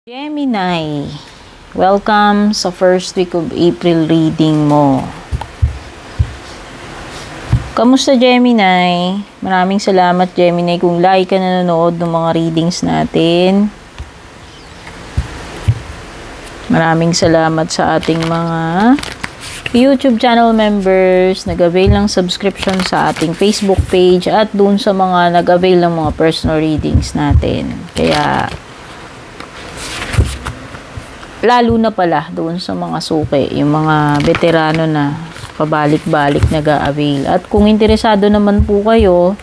Gemini, welcome sa first week of April reading mo. Kamusta Gemini? Maraming salamat Gemini kung lagi ka nanonood ng mga readings natin. Maraming salamat sa ating mga YouTube channel members, nag-avail ng subscription sa ating Facebook page at dun sa mga nag-avail ng mga personal readings natin. Kaya lalo na pala doon sa mga suki, yung mga veterano na pabalik-balik nag-a-avail. At kung interesado naman po kayo,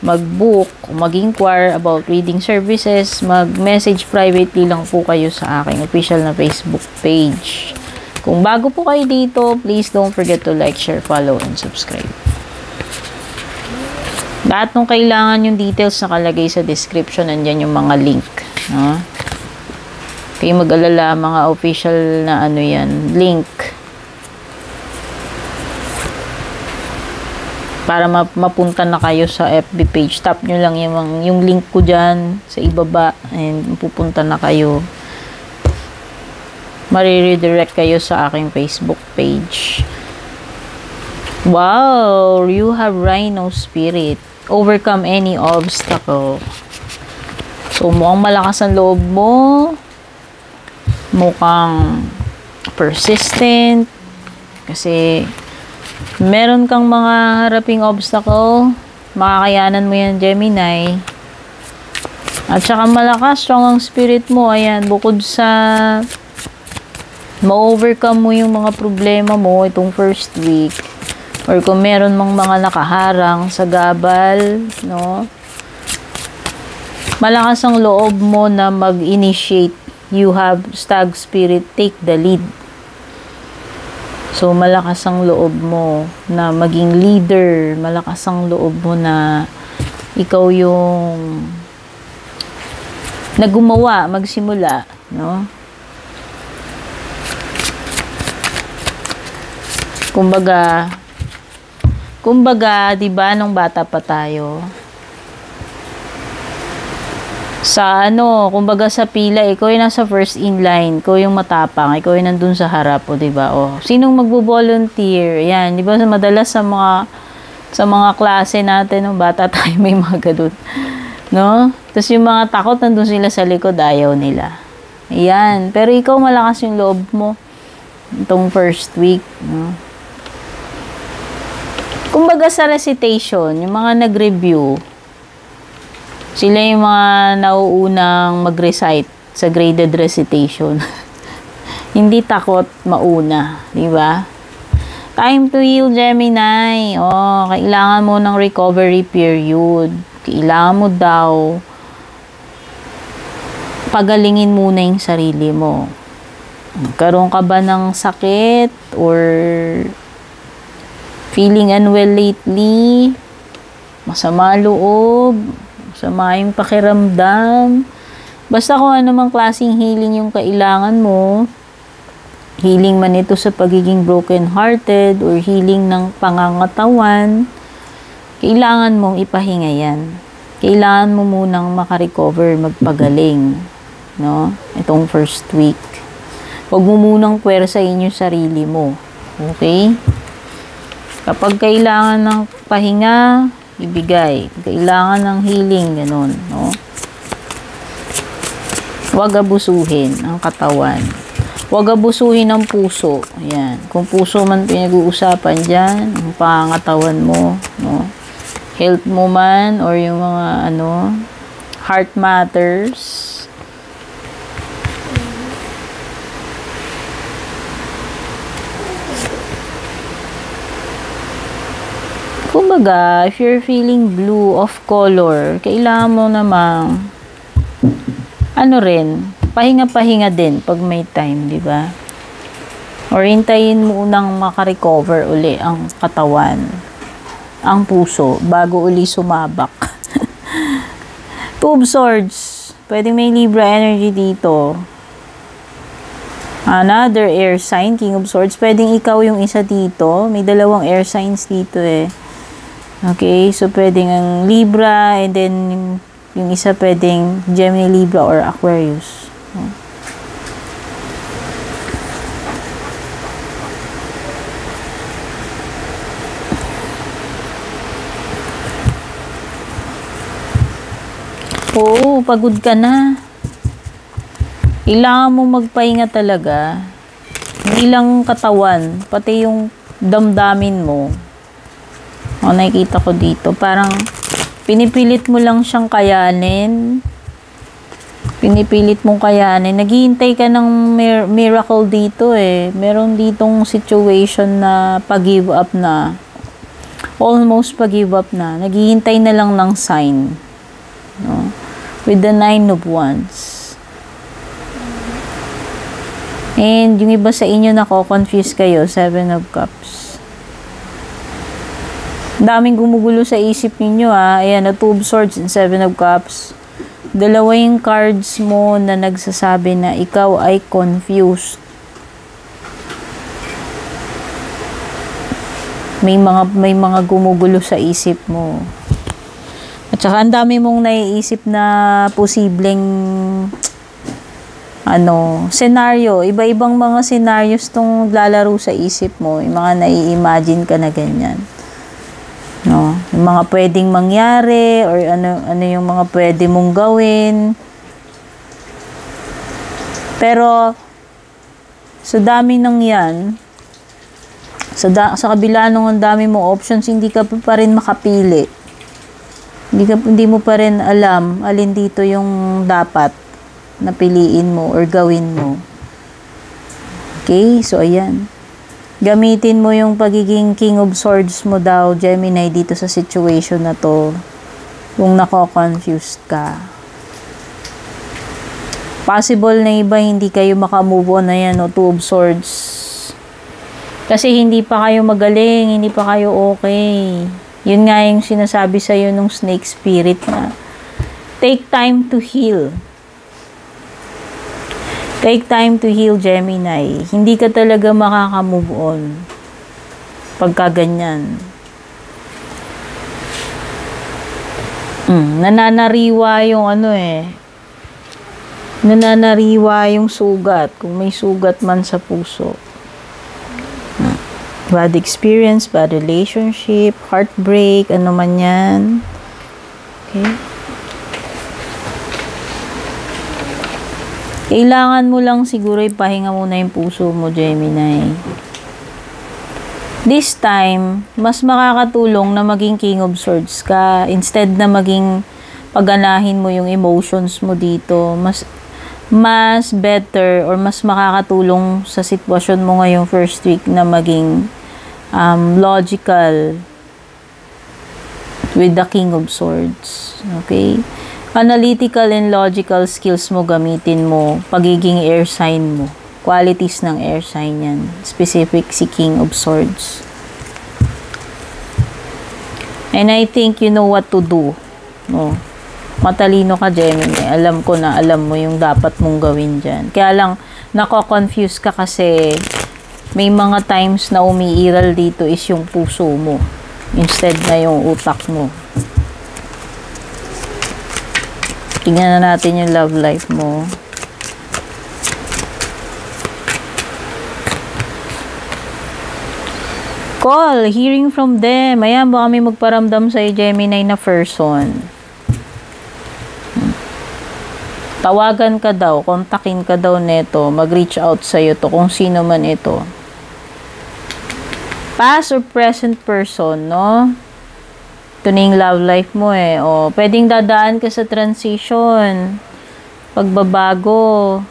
mag-book, mag-inquire about reading services, mag-message privately lang po kayo sa aking official na Facebook page. Kung bago po kayo dito, please don't forget to like, share, follow, and subscribe. Lahat ng kailangan yung details nakalagay sa description, nandyan yung mga link. No? Kayo mag-alala, mga official na ano yan, link. Para mapunta na kayo sa FB page. Tap nyo lang yung link ko dyan sa ibaba and pupunta na kayo. Mariredirect kayo sa aking Facebook page. Wow! You have Rhino Spirit. Overcome any obstacle. So, mukhang malakas ang loob mo. Mukhang persistent kasi meron kang mga haraping obstacle, makakayanan mo yan Gemini. At saka malakas, strong ang spirit mo. Ayan, bukod sa ma-overcome mo yung mga problema mo itong first week, or kung meron mang mga nakaharang sa gabal, no, malakas ang loob mo na mag-initiate. You have stag spirit, take the lead. So, malakas ang loob mo na maging leader. Malakas ang loob mo na ikaw yung nagumawa, magsimula, no? Kumbaga, 'di ba, nung bata pa tayo, sa kumbaga sa pila, ikaw yung nasa first in line, ikaw yung matapang, ikaw yung nandun sa harap, o diba? O, sinong magbo-volunteer? Yan, diba, madalas sa mga klase natin, nung bata tayo, may mga ganun, no? Tapos yung mga takot, nandun sila sa likod, ayaw nila. Yan, pero ikaw malakas yung loob mo, itong first week, no? Kumbaga sa recitation, yung mga nag-review, sila yung mga nauunang mag-recite sa graded recitation. Hindi takot mauna, di ba? Time to heal, Gemini. Oh, kailangan mo ng recovery period. Kailangan mo daw pagalingin muna yung sarili mo. Karoon ka ba ng sakit or feeling unwell lately? Masama loob? Sama yung pakiramdam. Basta kung ano mang klaseng healing yung kailangan mo, healing man ito sa pagiging broken-hearted or healing ng pangangatawan, kailangan mong ipahinga yan. Kailangan mo munang makarecover, magpagaling. No? Itong first week. Huwag mo munang puwersahin yung sarili mo. Okay? Kapag kailangan ng pahinga, ibigay. Kailangan ng healing, ganun, no? Huwag abusuhin ang katawan. Huwag abusuhin ang puso. Ayan. Kung puso man pinag-uusapan dyan, ang pangatawan mo, no? Health mo man, or yung mga, heart matters. Kumbaga, if you're feeling blue of color, kailangan mo namang pahinga-pahinga din pag may time, di ba? Or hintayin mo unang makarecover uli ang katawan, ang puso, bago uli sumabak. Two of Swords. Pwedeng may Libra energy dito. Another air sign, King of Swords. Pwedeng ikaw yung isa dito. May dalawang air signs dito eh. Okay, so pwedeng ang Libra and then yung isa pwedeng Gemini, Libra, or Aquarius. Oo, pagod ka na. Kailangan mo magpahinga talaga. Hindi lang katawan, pati yung damdamin mo. O, nakikita ko dito. Parang pinipilit mo lang siyang kayanin. Pinipilit mong kayanin. Naghihintay ka ng miracle dito eh. Meron ditong situation na pag-give up na. Almost pag-give up na. Naghihintay na lang ng sign. No? With the 9 of Wands. And yung iba sa inyo nako-confuse kayo, 7 of Cups. Daming gumugulo sa isip niyo Ayan, 2 of Swords and 7 of Cups. Dalawa yung cards mo na nagsasabi na ikaw ay confused. May mga gumugulo sa isip mo. At saka ang dami mong naiisip na posibleng scenario, iba-ibang mga scenarios tong lalaro sa isip mo, yung mga nai-imagine ka na ganyan. No, yung mga pwedeng mangyari or ano yung mga pwede mong gawin. Pero sa dami ng 'yan, sa kabila ng dami mong options, hindi ka pa rin makapili. Hindi mo pa rin alam alin dito yung dapat na piliin mo or gawin mo. Okay? So, ayan. Gamitin mo yung pagiging King of Swords mo daw, Gemini, dito sa situation na to. Kung nako-confused ka. Possible na iba hindi kayo makamove on na yan, 2 of Swords. Kasi hindi pa kayo magaling, hindi pa kayo okay. Yun nga yung sinasabi sa'yo nung snake spirit na take time to heal. Take time to heal, Gemini. Hindi ka talaga makaka-move on pagka ganyan. Nananariwa yung nananariwa yung sugat. Kung may sugat man sa puso. Bad experience, bad relationship, heartbreak, ano man yan. Okay? Kailangan mo lang siguro ipahinga muna yung puso mo, Gemini. This time, mas makakatulong na maging King of Swords ka. Instead na maging paganahin mo yung emotions mo dito. Mas better or mas makakatulong sa sitwasyon mo ngayong first week na maging logical with the King of Swords. Okay? Analytical and logical skills mo gamitin mo. Pagiging air sign mo. Qualities ng air sign yan. Specific si King of Swords. And I think you know what to do. No? Matalino ka, Gemini. Alam ko na alam mo yung dapat mong gawin dyan. Kaya lang, nako-confuse ka kasi may mga times na umiiral dito is yung puso mo. Instead na yung utak mo. Tingnan na natin yung love life mo. Call, hearing from them. Ayan, baka may magparamdam sa'yo, Gemini, na person. Tawagan ka daw, kontakin ka daw neto, mag-reach out sa'yo to, kung sino man ito. Past or present person, no? Ito na yung love life mo eh. O, pwedeng dadaan ka sa transition. Pagbabago.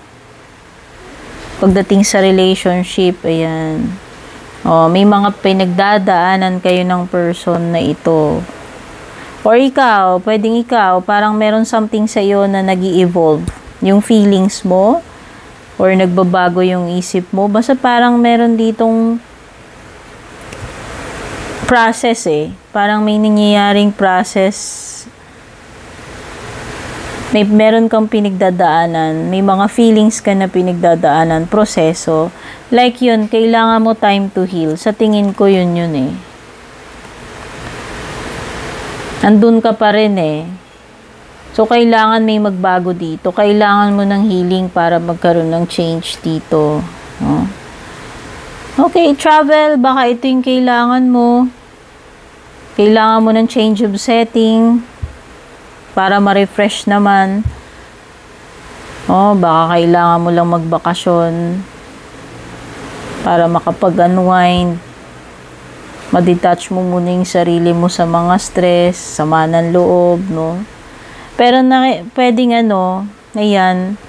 Pagdating sa relationship, ayan. O, may mga pinagdadaanan kayo ng person na ito. Or ikaw, pwedeng ikaw, parang meron something sa iyo na nag-i-evolve. Yung feelings mo, or nagbabago yung isip mo. Basta parang meron ditong process eh. Parang may nangyayaring process. Meron kang pinagdadaanan. May mga feelings ka na pinagdadaanan. Proseso. Like yun, kailangan mo time to heal. Sa tingin ko yun eh. Andun ka pa rin eh. So, kailangan may magbago dito. Kailangan mo ng healing para magkaroon ng change dito. No? Okay, travel. Baka ito yung kailangan mo. Kailangan mo ng change of setting. para ma-refresh naman. Baka kailangan mo lang magbakasyon para makapag-unwind. Ma-detach mo muna yung sarili mo sa mga stress, sama ng loob, no? Pero pwedeng ayan,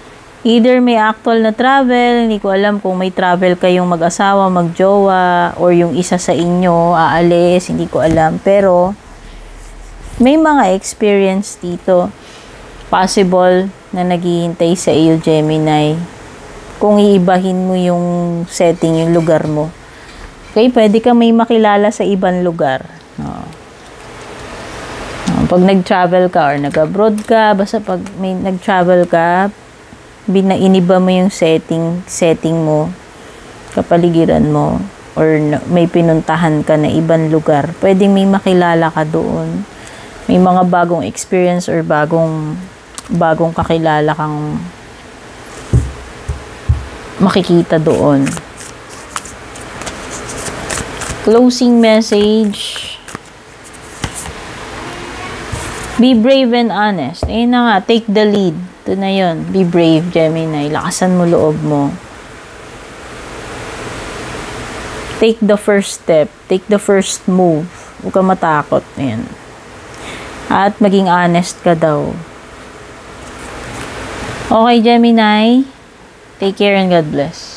either may actual na travel, hindi ko alam kung may travel kayong mag-asawa, mag-jowa, or yung isa sa inyo aalis, hindi ko alam. Pero, may mga experience dito. Possible na naghihintay sa iyo, Gemini. Kung iibahin mo yung setting, yung lugar mo. Okay, pwede ka may makilala sa ibang lugar. Pag nag-travel ka or nag-abroad ka, basta pag may nag-travel ka, iniba mo yung setting mo, kapaligiran mo, or may pinuntahan ka na ibang lugar, pwedeng may makilala ka doon. May mga bagong experience or bagong kakilala kang makikita doon. Closing message. Be brave and honest. Ayun na nga, take the lead. Ito na yun. Be brave, Gemini. Lakasan mo loob mo. Take the first step. Take the first move. Huwag ka matakot. Ayan. At maging honest ka daw. Okay, Gemini. Take care and God bless.